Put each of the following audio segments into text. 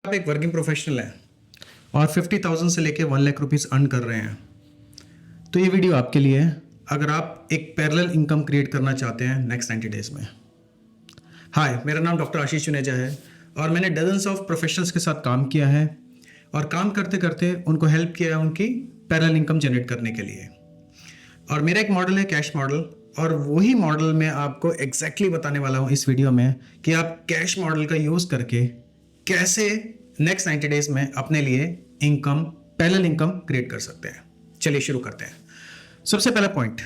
आप एक working professional हैं और 50,000 से लेके 1 लाख रुपीस अर्न कर रहे हैं तो ये वीडियो आपके लिए है अगर आप एक पैरेलल इनकम क्रिएट करना चाहते हैं नेक्स्ट 90 डेज में। हाय, मेरा नाम डॉक्टर आशीष चुनेजा है और मैंने डजन्स ऑफ प्रोफेशनल्स के साथ काम किया है और काम करते करते उनको हेल्प किया है उनकी पैरेलल इनकम जनरेट करने के लिए। और मेरा एक मॉडल है कैश मॉडल और वही मॉडल मैं आपको एग्जैक्टली बताने वाला हूँ इस वीडियो में कि आप कैश मॉडल का यूज़ करके कैसे नेक्स्ट 90 डेज में अपने लिए इनकम पैरेलल इनकम क्रिएट कर सकते हैं। चलिए शुरू करते हैं। सबसे पहला पॉइंट,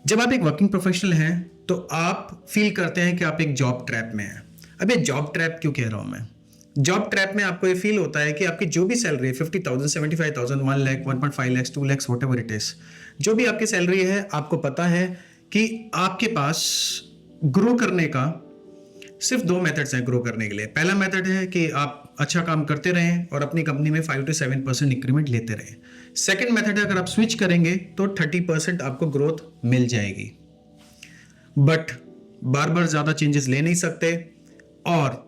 जब आप एक वर्किंग प्रोफेशनल हैं तो आप फील करते हैं कि आप एक जॉब ट्रैप में हैं। अब ये जॉब ट्रैप क्यों कह रहा हूं मैं? जॉब ट्रैप में आपको ये फील होता है कि आपकी जो भी सैलरी है 50,000, 75,000, 1 lakh, 1.5 lakh, 2 lakh, what ever it is, जो भी आपकी सैलरी है आपको पता है कि आपके पास ग्रो करने का सिर्फ 2 मेथड्स हैं ग्रो करने के लिए। पहला मेथड है कि आप अच्छा काम करते रहें और अपनी कंपनी में 5 to 7% इंक्रीमेंट लेते रहें। सेकंड मेथड है अगर आप स्विच करेंगे तो 30% आपको ग्रोथ मिल जाएगी, बट बार बार ज़्यादा चेंजेस ले नहीं सकते। और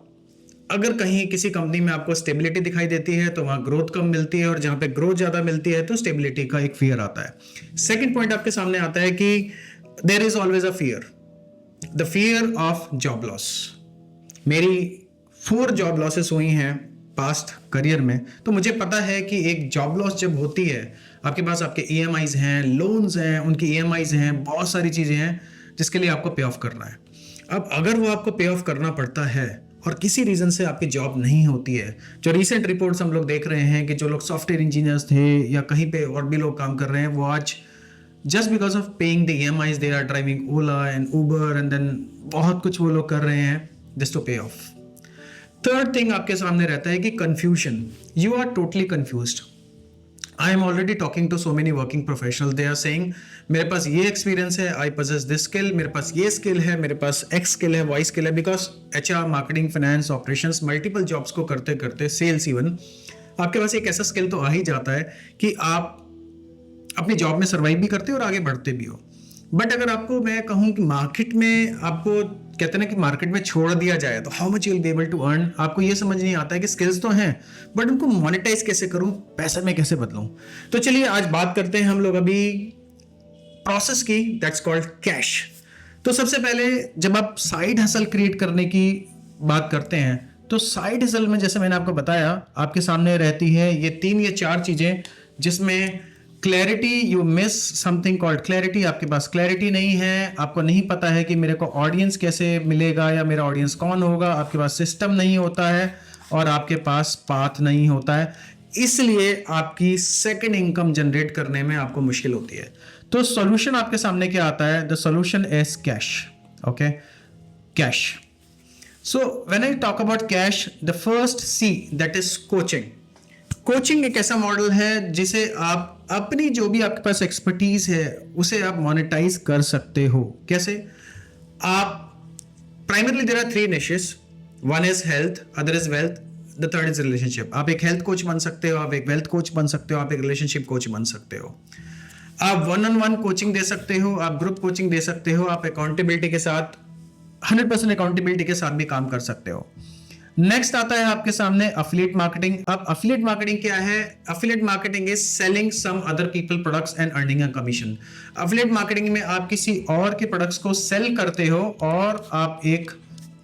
अगर कहीं किसी कंपनी में आपको स्टेबिलिटी दिखाई देती है तो वहाँ ग्रोथ कम मिलती है और जहाँ पे ग्रोथ ज़्यादा मिलती है तो स्टेबिलिटी का एक फियर आता है। सेकंड पॉइंट आपके सामने आता है कि there is always a fear, the fear of job loss. मेरी 4 जॉब लॉसेस हुई हैं पास्ट करियर में, तो मुझे पता है कि एक जॉब लॉस जब होती है आपके पास आपके EMIs हैं, लोन्स हैं, उनकी EMIs हैं, बहुत सारी चीज़ें हैं जिसके लिए आपको पे ऑफ करना है। अब अगर वो आपको पे ऑफ करना पड़ता है और किसी रीज़न से आपकी जॉब नहीं होती है, जो रिसेंट रिपोर्ट्स हम लोग देख रहे हैं कि जो लोग सॉफ्टवेयर इंजीनियर्स थे या कहीं पे और भी लोग काम कर रहे हैं वो आज just because of paying the EMIs they are driving Ola and Uber and then बहुत कुछ वो लोग कर रहे हैं just to pay off. Third thing आपके सामने रहता है कि confusion. You are totally confused. I am already talking to so many working professional, they are saying मेरे पास ये एक्सपीरियंस है, आई पोजेस दिस स्किल, मेरे पास ये स्किल है, मेरे पास X स्किल है, Y स्किल है, because HR, marketing, finance, operations, multiple jobs को करते करते, सेल्स इवन, आपके पास एक ऐसा स्किल तो आ ही जाता है कि आप अपनी जॉब में सर्वाइव भी करते हो और आगे बढ़ते भी हो। बट अगर आपको मैं कहूँ कि मार्केट में आपको कहते हैं ना कि मार्केट में छोड़ दिया जाए तो how much you will be able to earn, आपको ये समझ नहीं आता है कि स्किल्स तो हैं बट उनको मोनेटाइज कैसे करूं, पैसे में कैसे बदलूं। तो चलिए आज बात करते हैं हम लोग अभी प्रोसेस की, दैट्स कॉल्ड कैश। तो सबसे पहले जब आप साइड हसल क्रिएट करने की बात करते हैं तो साइड हसल में जैसे मैंने आपको बताया आपके सामने रहती है ये 3 या 4 चीजें जिसमें clarity, you miss something called clarity. आपके पास क्लैरिटी नहीं है, आपको नहीं पता है कि मेरे को ऑडियंस कैसे मिलेगा या मेरा ऑडियंस कौन होगा, आपके पास सिस्टम नहीं होता है और आपके पास पाथ नहीं होता है, इसलिए आपकी सेकंड इनकम जनरेट करने में आपको मुश्किल होती है। तो सॉल्यूशन आपके सामने क्या आता है? The solution is cash. Okay, cash. So when I talk about cash, the first C that is coaching. Coaching एक ऐसा मॉडल है जिसे आप अपनी जो भी आपके पास एक्सपर्टीज है उसे आप मोनेटाइज कर सकते हो। कैसे? आप primarily there are 3 niches, one is health, other is wealth, the third is relationship. आप एक हेल्थ कोच बन सकते हो, आप एक वेल्थ कोच बन सकते हो, आप एक रिलेशनशिप कोच बन सकते हो। आप 1-on-1 कोचिंग दे सकते हो, आप ग्रुप कोचिंग दे सकते हो, आप अकाउंटेबिलिटी के साथ 100% अकाउंटेबिलिटी के साथ भी काम कर सकते हो। नेक्स्ट आता है आपके सामने अफिलिएट मार्केटिंग। अब अफिलिएट मार्केटिंग क्या है? Affiliate marketing is selling some other people products and earning a commission. Affiliate marketing में आप किसी और के प्रोडक्ट्स को सेल करते हो और आप एक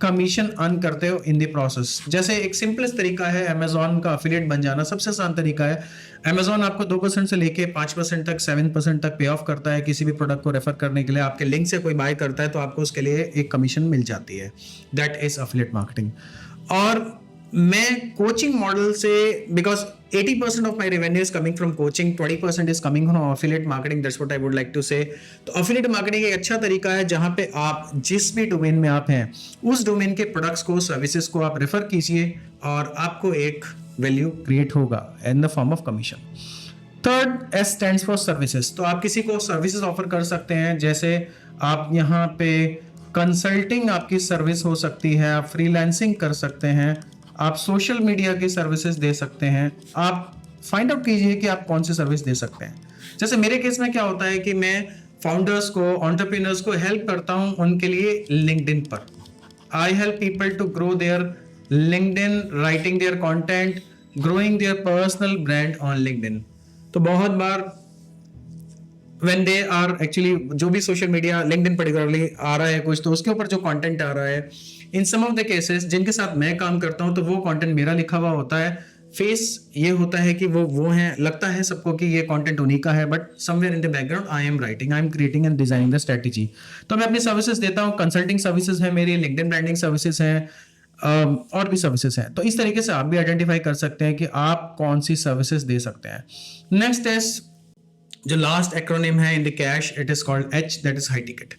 कमीशन अर्न करते हो इन द प्रोसेस। जैसे एक सिंपलेस्ट तरीका है अमेजोन का अफिलिएट बन जाना, सबसे आसान तरीका है। अमेजोन आपको 2% से लेके 5% तक, 7% तक पे ऑफ करता है किसी भी प्रोडक्ट को रेफर करने के लिए। आपके लिंक से कोई बाय करता है तो आपको उसके लिए एक कमीशन मिल जाती है, दैट इज अफिलिएट मार्केटिंग। और मैं कोचिंग मॉडल से, because 80% of my revenue is coming from coaching, 20% is coming from affiliate marketing, that's what I would like to say. तो अफिलिएट मार्केटिंग एक अच्छा तरीका है जहां पे आप जिस भी डोमेन में आप हैं उस डोमेन के प्रोडक्ट्स को, सर्विसेज को आप रेफर कीजिए और आपको एक वैल्यू क्रिएट होगा in the form of commission. Third, S stands for services. तो आप किसी को सर्विसेज ऑफर कर सकते हैं, जैसे आप यहाँ पे कंसल्टिंग आपकी सर्विस हो सकती है, आप फ्रीलांसिंग कर सकते हैं, आप सोशल मीडिया की सर्विसेज दे सकते हैं। आप फाइंड आउट कीजिए कि आप कौन सी सर्विस दे सकते हैं। जैसे मेरे केस में क्या होता है कि मैं फाउंडर्स को, एंटरप्रेन्योर्स को हेल्प करता हूं उनके लिए लिंक्डइन पर। I help people to grow their LinkedIn, writing their content, growing their personal brand on LinkedIn. तो बहुत बार when they are actually जो भी सोशल मीडिया लिंक्डइन पर्टिकुलरली आ रहा है कुछ, तो उसके ऊपर जो कंटेंट आ रहा है, इन सम ऑफ द केसेस जिनके साथ मैं काम करता हूं तो वो कंटेंट मेरा लिखा हुआ होता है, फेस ये होता है कि वो है, लगता है सबको कि ये कंटेंट उन्हीं का है, but somewhere in the background I am writing, I am creating and designing the strategy. तो मैं अपनी सर्विसेज देता हूँ, कंसल्टिंग सर्विसेज है मेरी, लिंक्डइन ब्रांडिंग सर्विसेज है, और भी सर्विसेज हैं। तो इस तरीके से आप भी आइडेंटिफाई कर सकते हैं कि आप कौन सी सर्विसेज दे सकते हैं। नेक्स्ट इज जो लास्ट एक्रोनिम है in the cash, it is called H, that is high ticket.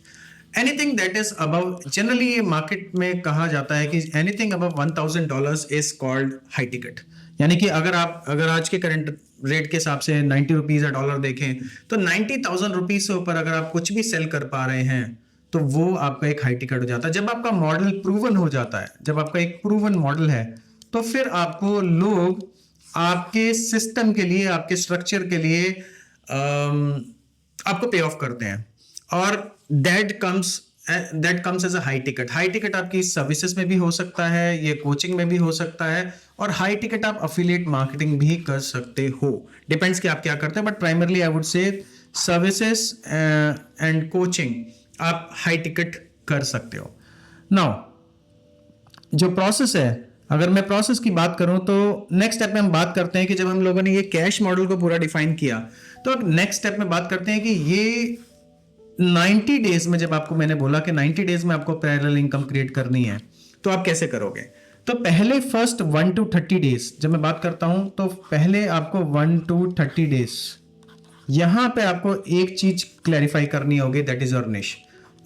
Anything that is above, generally ये मार्केट में कहा जाता है कि anything above $1000 is called high ticket. यानी कि अगर आज के करंट रेट के हिसाब से 90 रुपीज या डॉलर देखें तो 90,000 रुपीज से ऊपर अगर आप कुछ भी सेल कर पा रहे हैं तो वो आपका एक हाई टिकट हो जाता है। जब आपका मॉडल प्रूवन हो जाता है, जब आपका एक प्रूवन मॉडल है, तो फिर आपको लोग आपके सिस्टम के लिए, आपके स्ट्रक्चर के लिए आपको पे ऑफ करते हैं, और that comes as a high ticket. High ticket आपकी सर्विसेज में भी हो सकता है, ये कोचिंग में भी हो सकता है, और हाई टिकट आप अफिलिएट मार्केटिंग भी कर सकते हो, डिपेंड्स कि आप क्या करते हैं, but primarily I would say services and coaching आप हाई टिकट कर सकते हो। नाउ जो प्रोसेस है, अगर मैं प्रोसेस की बात करूं तो नेक्स्ट स्टेप में हम बात करते हैं कि जब हम लोगों ने ये कैश मॉडल को पूरा डिफाइन किया, तो अब नेक्स्ट स्टेप में बात करते हैं कि ये 90 डेज में, जब आपको मैंने बोला कि 90 डेज में आपको पैरेलल इनकम क्रिएट करनी है, तो आप कैसे करोगे। तो पहले फर्स्ट 1 to 30 डेज जब मैं बात करता हूं, तो पहले आपको 1 to 30 डेज यहां पे आपको एक चीज क्लैरिफाई करनी होगी, दैट इज योर निश।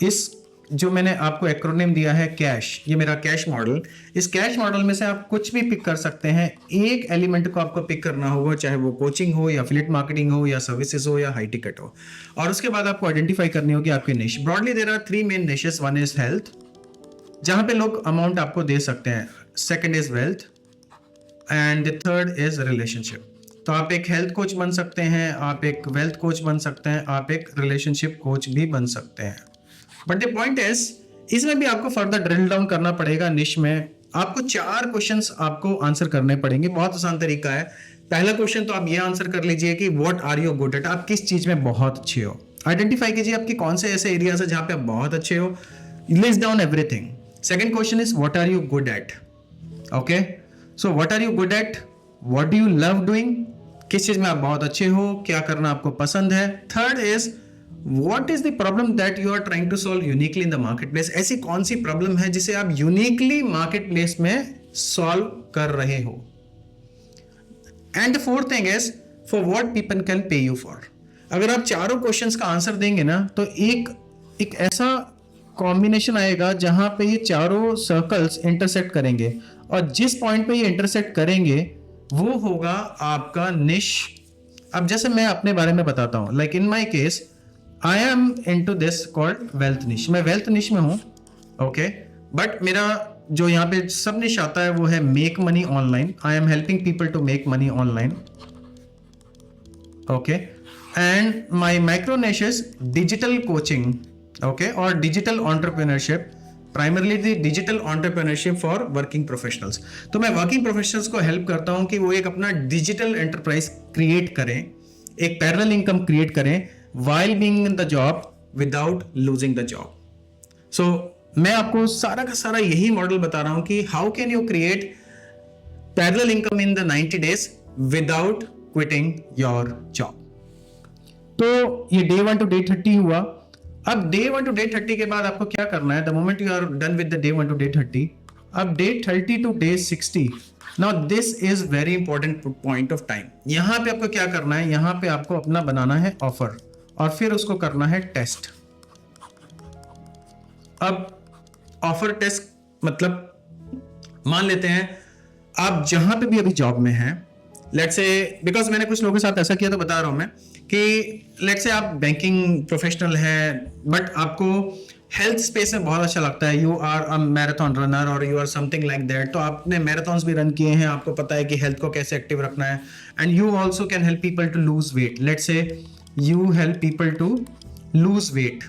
इस जो मैंने आपको एक्रोनिम दिया है कैश, ये मेरा कैश मॉडल, इस कैश मॉडल में से आप कुछ भी पिक कर सकते हैं, एक एलिमेंट को आपको पिक करना होगा, चाहे वो कोचिंग हो या एफिलिएट मार्केटिंग हो या सर्विसेज हो या हाई टिकट हो, और उसके बाद आपको आइडेंटिफाई करनी होगी आपकी niche. Broadly there are 3 main niches, one is health, जहां पे लोग अमाउंट आपको दे सकते हैं, second is wealth, and the third is relationship. तो आप एक हेल्थ कोच बन सकते हैं, आप एक वेल्थ कोच बन सकते हैं, आप एक रिलेशनशिप कोच भी बन सकते हैं। बट द पॉइंट इज, इसमें भी आपको फर्दर ड्रिल डाउन करना पड़ेगा निश में। आपको 4 क्वेश्चंस आपको आंसर करने पड़ेंगे, बहुत आसान तरीका है। पहला क्वेश्चन तो आप ये आंसर कर लीजिए कि what are you good at, आप किस चीज में बहुत अच्छे हो। आइडेंटिफाई कीजिए आपके कौन से ऐसे एरियाज है जहां पे आप बहुत अच्छे हो, list down everything. Second question is what are you good at, okay, so what are you good at, what do you love doing, किस चीज में आप बहुत अच्छे हो, क्या करना आपको पसंद है। Third is What is the problem that you are trying to solve uniquely in the marketplace? ऐसी कौन सी प्रॉब्लम है जिसे आप यूनिकली मार्केटप्लेस में सॉल्व कर रहे हो। And the fourth thing is for what people can pay you for. अगर आप चारों क्वेश्चंस का आंसर देंगे ना, तो एक ऐसा कॉम्बिनेशन आएगा जहां पे ये चारों सर्कल्स इंटरसेक्ट करेंगे, और जिस पॉइंट पे ये इंटरसेक्ट करेंगे वो होगा आपका निश। अब जैसे मैं अपने बारे में बताता हूं, like in my case I am into this called wealth niche। मैं wealth niche में हूँ, ओके, बट मेरा जो यहाँ पे सब निश आता है वो है make money online। I am helping people to make money online, okay, and my micro niche is digital coaching, okay, और digital entrepreneurship, primarily the digital entrepreneurship for working professionals। तो मैं working professionals को help करता हूँ कि वो एक अपना digital enterprise create करें, एक parallel income create करें while being in the job without losing the job। so मैं आपको सारा का सारा यही मॉडल बता रहा हूं कि how can you create parallel income in the 90 days without quitting your job। तो ये day 1 to day 30 हुआ। अब day 1 to day 30 के बाद आपको क्या करना है, the moment you are done with the day 1 to day 30, अब day 30 to day 60, now this is very important point of time। यहां पे आपको क्या करना है, यहां पे आपको अपना बनाना है ऑफर, और फिर उसको करना है टेस्ट। अब ऑफर टेस्ट मतलब मान लेते हैं आप जहां पे भी अभी जॉब में हैं, लेट्स से, बिकॉज मैंने कुछ लोगों के साथ ऐसा किया तो बता रहा हूं मैं कि लेट्स से आप बैंकिंग प्रोफेशनल हैं, बट आपको हेल्थ स्पेस में बहुत अच्छा लगता है, you are a marathon runner और you are something like that. तो आपने मैराथन्स भी रन किए हैं, आपको पता है कि हेल्थ को कैसे एक्टिव रखना है, and you also can help people to lose weight. Let's say you help people to lose weight,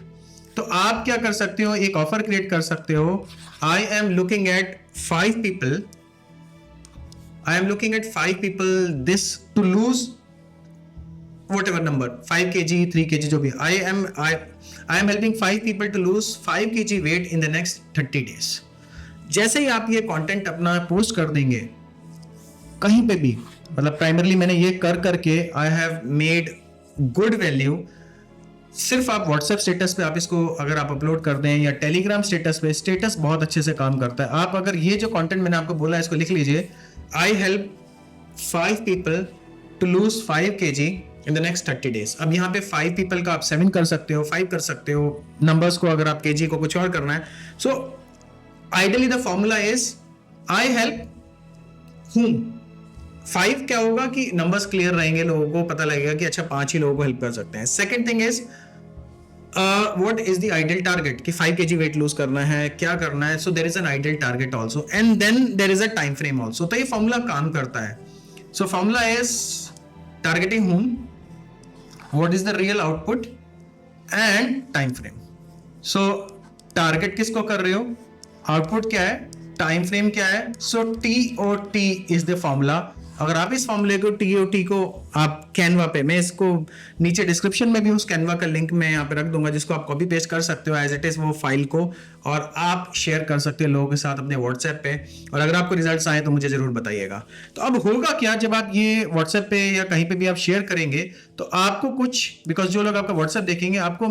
तो आप क्या कर सकते हो, एक ऑफर क्रिएट कर सकते हो। I am looking at 5 people I am looking at 5 people this to lose whatever number, 5 kg, 3 kg, जो भी. I am helping 5 people to lose 5 kg weight in the next 30 days. जैसे ही आप ये content अपना post कर देंगे कहीं पे भी, मतलब प्राइमरली मैंने ये कर करके I have made good value. सिर्फ आप व्हाट्सएप स्टेटस पे आप इसको अगर आप अपलोड कर दें या टेलीग्राम स्टेटस पे, स्टेटस बहुत अच्छे से काम करता है. आप अगर ये जो कंटेंट मैंने आपको बोला है इसको लिख लीजिए, I help 5 people to lose 5 kg in the next 30 days. अब यहाँ पे 5 पीपल का आप 7 कर सकते हो, 5 कर सकते हो, नंबर्स को अगर आप kg को कुछ और करना है. So ideally the formula is I help whom. 5 क्या होगा कि नंबर्स क्लियर रहेंगे, लोगों को पता लगेगा कि अच्छा 5 ही लोगों को हेल्प कर सकते हैं. Second thing is what is the ideal target कि 5 kg weight lose करना है, क्या करना है. so there is an ideal target also and then there is a time frame also. तो ये फॉर्मूला काम करता है. so formula is targeting whom, what is the real output and time frame. so target किसको कर रहे हो, output क्या है, time frame क्या है. so TOT is the formula. अगर आप इस फॉर्मूले को TOT को आप कैनवा पे, मैं इसको नीचे डिस्क्रिप्शन में भी उस कैनवा का लिंक मैं यहाँ पे रख दूंगा जिसको आप कॉपी पेस्ट कर सकते हो एज इट इज वो फाइल को, और आप शेयर कर सकते हो लोगों के साथ अपने व्हाट्सएप पे. और अगर आपको रिजल्ट्स आए तो मुझे जरूर बताइएगा. तो अब होगा क्या, जब आप ये व्हाट्सएप पे या कहीं पे भी आप शेयर करेंगे तो आपको कुछ, बिकॉज जो लोग आपका व्हाट्सएप देखेंगे आपको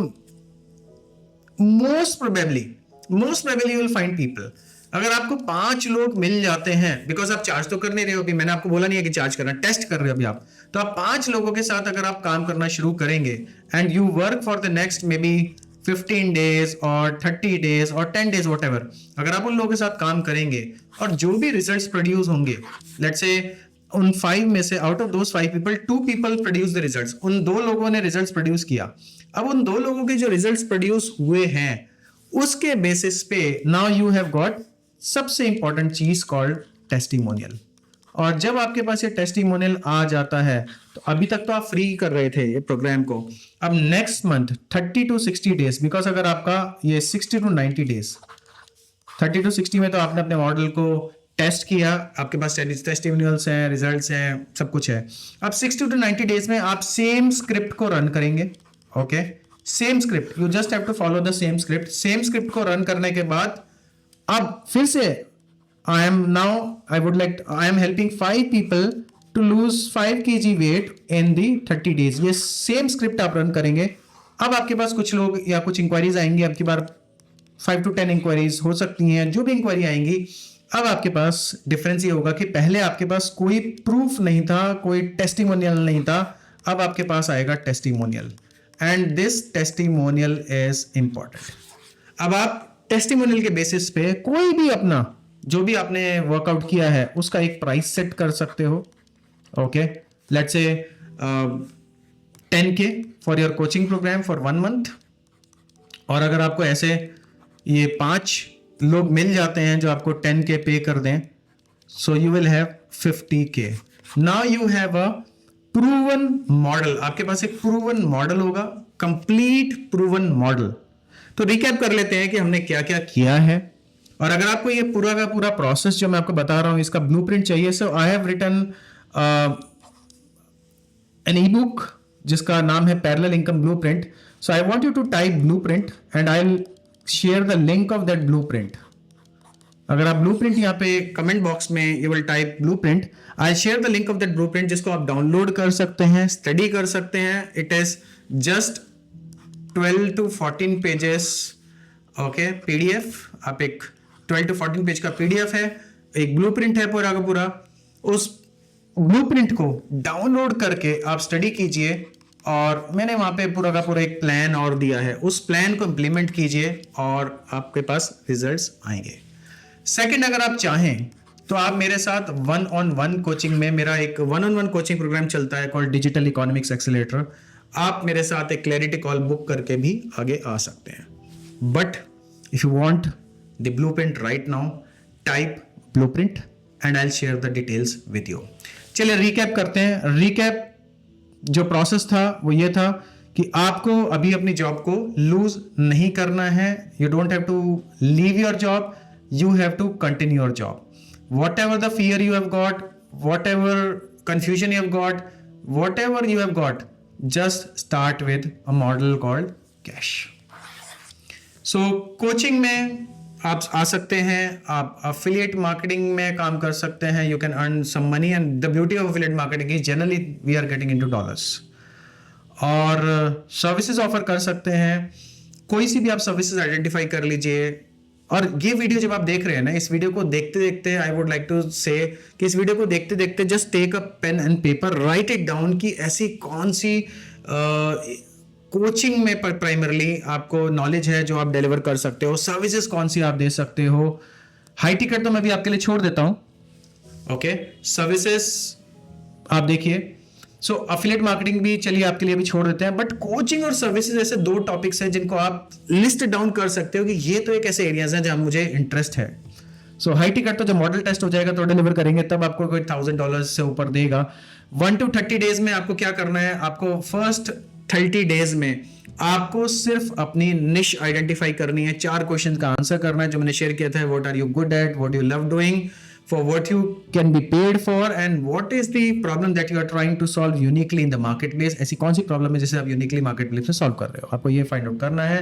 most probably you will find people. अगर आपको 5 लोग मिल जाते हैं, बिकॉज आप चार्ज तो कर नहीं रहे हो अभी, मैंने आपको बोला नहीं है कि चार्ज करना, टेस्ट कर रहे हो अभी आप, तो आप 5 लोगों के साथ अगर आप काम करना शुरू करेंगे and you work for the next may be 15 days और 30 days और 10 days whatever, अगर आप उन लोगों के साथ काम करेंगे और जो भी रिजल्ट्स प्रोड्यूस होंगे, लेट्स से उन 5 में से out of those 5 people 2 people produce the results, उन 2 लोगों ने रिजल्ट्स प्रोड्यूस किया. अब उन 2 लोगों के जो रिजल्ट्स प्रोड्यूस हुए हैं उसके बेसिस पे नाउ यू हैव गॉट सबसे इंपॉर्टेंट चीज कॉल्ड टेस्टिमोनियल. और जब आपके पास ये टेस्टिमोनियल आ जाता है, तो अभी तक तो आप फ्री कर रहे थे ये प्रोग्राम को, अब next month 30 to 60 days, because अगर आपका ये 60 to 90 डेज, 30 to 60 में तो आपने अपने मॉडल को टेस्ट किया, आपके पास टेस्टिमोनियल्स हैं, रिजल्ट्स हैं, सब कुछ है. अब 60 to 90 डेज में आप सेम स्क्रिप्ट को रन करेंगे. Okay, same script, you just have to follow the same script. Same script को रन करने के बाद अब फिर से I am helping 5 people to lose 5 kg weight in the 30 days. ये सेम स्क्रिप्ट आप रन करेंगे. अब आपके पास कुछ लोग या कुछ इंक्वायरीज आएंगी, आपकी बार 5 to 10 इंक्वायरीज हो सकती हैं, जो भी इंक्वायरी आएंगी. अब आपके पास डिफरेंस ये होगा कि पहले आपके पास कोई प्रूफ नहीं था, कोई टेस्टिमोनियल नहीं था, अब आपके पास आएगा testimonial and this testimonial is important. अब आप टेस्टिमोनियल के बेसिस पे कोई भी अपना जो भी आपने वर्कआउट किया है उसका एक प्राइस सेट कर सकते हो. Okay, let's say 10K for your coaching program for 1 month. और अगर आपको ऐसे ये 5 लोग मिल जाते हैं जो आपको 10K पे कर दें, so you will have 50K. Now you have a proven model. आपके पास एक प्रूवन मॉडल होगा, कंप्लीट प्रूवन मॉडल. तो रिकैप कर लेते हैं कि हमने क्या क्या किया है. और अगर आपको ये पूरा का पूरा प्रोसेस जो मैं आपको बता रहा हूं इसका ब्लूप्रिंट चाहिए, so I have written an e book जिसका नाम है parallel income blueprint. So I want you to type blueprint and I will share the link of that blueprint. अगर आप ब्लूप्रिंट यहाँ पे कमेंट बॉक्स में you will type blueprint, I share the link of that blueprint जिसको आप download कर सकते हैं, स्टडी कर सकते हैं. It is just 12 to 14 pages. Okay, PDF, आप एक 12 to 14 पेज का पीडीएफ है, एक ब्लूप्रिंट है पूरा का पूरा. उस ब्लूप्रिंट को डाउनलोड करके आप स्टडी कीजिए और मैंने वहां पे पूरा का पूरा एक प्लान और दिया है, उस प्लान को इंप्लीमेंट कीजिए और आपके पास रिजल्ट्स आएंगे. सेकंड, अगर आप चाहें तो आप मेरे साथ 1-on-1 कोचिंग में, मेरा एक 1-on-1 कोचिंग प्रोग्राम चलता है कॉल्ड डिजिटल इकोनॉमिक्स एक्सेलरेटर. आप मेरे साथ एक क्लैरिटी कॉल बुक करके भी आगे आ सकते हैं. But if you want the blueprint right now, type blueprint and I will share the details with you. चलिए रिकैप करते हैं. रिकैप जो प्रोसेस था वो ये था कि आपको अभी अपनी जॉब को लूज नहीं करना है. You don't have to leave your job, you have to continue your job. Whatever the fear you have got, whatever confusion you have got, whatever you have got, just start with a model called cash. So coaching में आप आ सकते हैं, आप affiliate marketing में काम कर सकते हैं, you can earn some money and the beauty of affiliate marketing is generally we are getting into dollars. और सर्विसेज ऑफर कर सकते हैं, कोई सी भी आप सर्विसेज आइडेंटिफाई कर लीजिए। और ये वीडियो जब आप देख रहे हैं ना, इस वीडियो को देखते देखते आई वुड लाइक टू से कि इस वीडियो को देखते देखते just take a pen and paper, write it down कि ऐसी कौन सी कोचिंग में प्राइमरली आपको नॉलेज है जो आप डिलीवर कर सकते हो, सर्विसेज कौन सी आप दे सकते हो। हाई टिकट तो मैं भी आपके लिए छोड़ देता हूं, ओके। सर्विसेज आप देखिए, सो अफिलिएट मार्केटिंग भी चलिए आपके लिए भी छोड़ देते हैं, बट कोचिंग और सर्विसेज ऐसे दो टॉपिक्स हैं जिनको आप लिस्ट डाउन कर सकते हो कि ये तो एक ऐसे एरियाज हैं जहां मुझे इंटरेस्ट है। सो हाई टिकट तो जब मॉडल टेस्ट हो जाएगा तो डिलीवर करेंगे, तब आपको कोई $1000 से ऊपर देगा। 1 to 30 डेज में आपको क्या करना है, आपको फर्स्ट 30 डेज में आपको सिर्फ अपनी निश आइडेंटिफाई करनी है, 4 क्वेश्चन का आंसर करना है जो मैंने शेयर किया था। What are you good at, what you love doing, for what you can be paid for, and what is the problem that you are trying to solve uniquely in the marketplace। ऐसी कौन सी problem है जिसे आप uniquely marketplace में solve कर रहे हो, आपको ये फाइंड आउट करना है।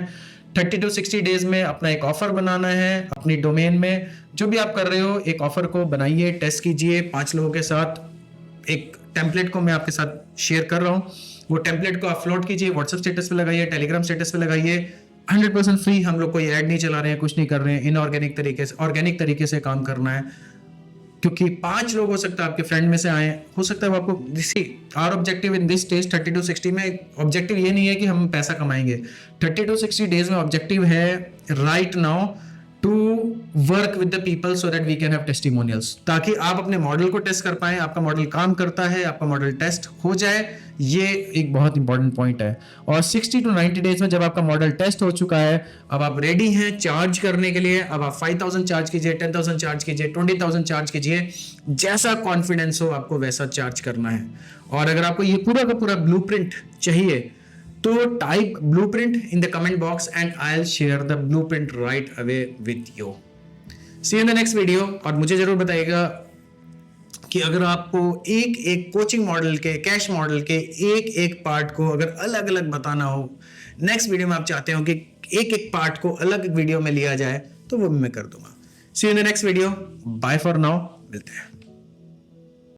30 to 60 डेज में अपना एक ऑफर बनाना है, अपनी डोमेन में जो भी आप कर रहे हो एक ऑफर को बनाइए, टेस्ट कीजिए 5 लोगों के साथ। एक टेम्पलेट को मैं आपके साथ शेयर कर रहा हूँ, वो टेम्पलेट को अपलोड कीजिए, व्हाट्सएप स्टेटस पे लगाइए, टेलीग्राम स्टेटस पे लगाइए। 100% फ्री, हम लोग कोई ऐड नहीं चला रहे हैं, कुछ नहीं कर रहे हैं, इनऑर्गेनिक तरीके से, ऑर्गेनिक तरीके से काम करना है। क्योंकि 5 लोग हो सकता है आपके फ्रेंड में से आए, हो सकता है वो आपको see our objective in this stage 30 to 60 में ऑब्जेक्टिव ये नहीं है कि हम पैसा कमाएंगे। 30 to 60 डेज में ऑब्जेक्टिव है right now to work with the people so that we can have testimonials, ताकि आप अपने मॉडल को टेस्ट कर पाए, आपका मॉडल काम करता है, आपका मॉडल टेस्ट हो जाए। ये एक बहुत इंपॉर्टेंट पॉइंट है। और 60 to 90 डेज में जब आपका मॉडल टेस्ट हो चुका है, अब आप रेडी हैं चार्ज करने के लिए, अब आप 5000 चार्ज कीजिए, 10,000 चार्ज कीजिए, 20,000 चार्ज कीजिए, जैसा कॉन्फिडेंस हो आपको वैसा चार्ज करना है। और अगर आपको ये पूरा का पूरा ब्लूप्रिंट चाहिए तो type blueprint in the comment box and I will share the blueprint right away with you. See you in the next video. और मुझे जरूर बताइएगा कि अगर आपको एक एक कोचिंग मॉडल के, कैश मॉडल के एक एक पार्ट को अगर अलग अलग बताना हो, नेक्स्ट वीडियो में आप चाहते हो कि एक एक पार्ट को अलग वीडियो में लिया जाए, तो वो भी मैं कर दूंगा। See you in the next video. Bye for now, मिलते हैं।